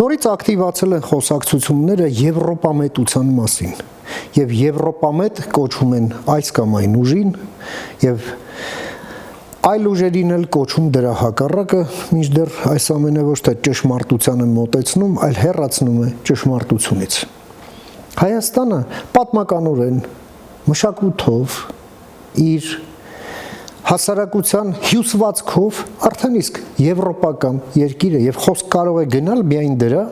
Նորից ակտիվացել են խոսակցությունները Եվրոպամետության մասին եւ Եվրոպամետ կոչում են այս կամ այն ուժին եւ այլ ուժերին էլ կոչում դրա հակառակը, մինչդեռ այս ամենը ոչ թե ճշմարտությանը մոտեցնում, այլ հեռացնում է ճշմարտությունից։ Հայաստանը պատմականորեն մշակութով իր հասարակության հյուսվածքով արդեն իսկ եվրոպական երկիր է եւ խոսք կարող է գնալ միայն դրա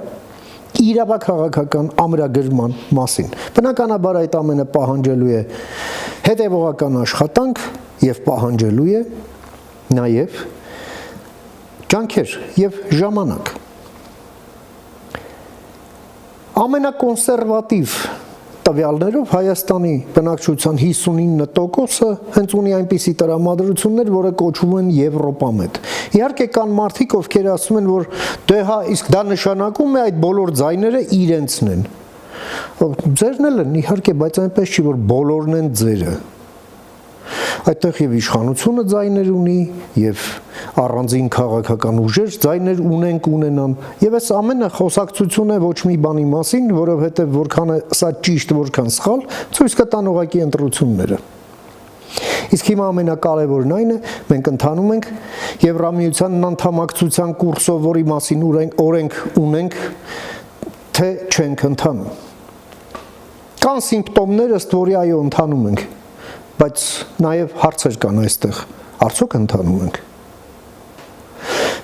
իրավաքաղաքական ամրագրման մասին։ Բնականաբար այդ ամենը պահանջելու է հետևողական աշխատանք եւ պահանջելու է նաեւ ջանքեր եւ ժամանակ։ Ամենակոնսերվատիվ տվյալներով Հայաստանի բնակչության 59%-ը հենց ունի այնպիսի տրամադրություններ, որը կոչվում են Եվրոպամետ։ Իհարկե կան մարդիկ, ովքեր ասում են, որ դե հա, իսկ դա նշանակում է այդ բոլոր ձայները իրենցն են։ Ձերն էլ են, իհարկե, բայց այնպես չի, որ բոլորն են ձերը։ Այդտեղ եւ իշխանությունը ձայներ ունի, եւ առանձին քաղաքական ուժեր ձայներ ունեն կունենան, եւ այս ամենը խոսակցություն է ոչ մի բանի մասին, որովհետեւ որքան է սա ճիշտ, որքան սխալ, ցույց կտան ուղղակի ընտրությունները։ Իսկ հիմա ամենակարևորն այն է, մենք ընթանում ենք Եվրամիության անդամակցության կուրսով, որի մասին օրենք ունենք, թե չենք ընթանում։ Կան սիմպտոմներ, ըստ որի այո ընթանում ենք, բայց նաև հարցեր կան այստեղ, արդյոք ընթանում ենք։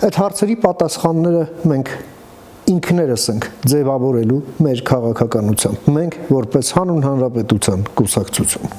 Այդ հարցերի պատասխանները մենք ինքներս ենք ձևավորելու մեր քաղաքականությամբ, մենք որպես հանուն հանրապետության կուսակցություն։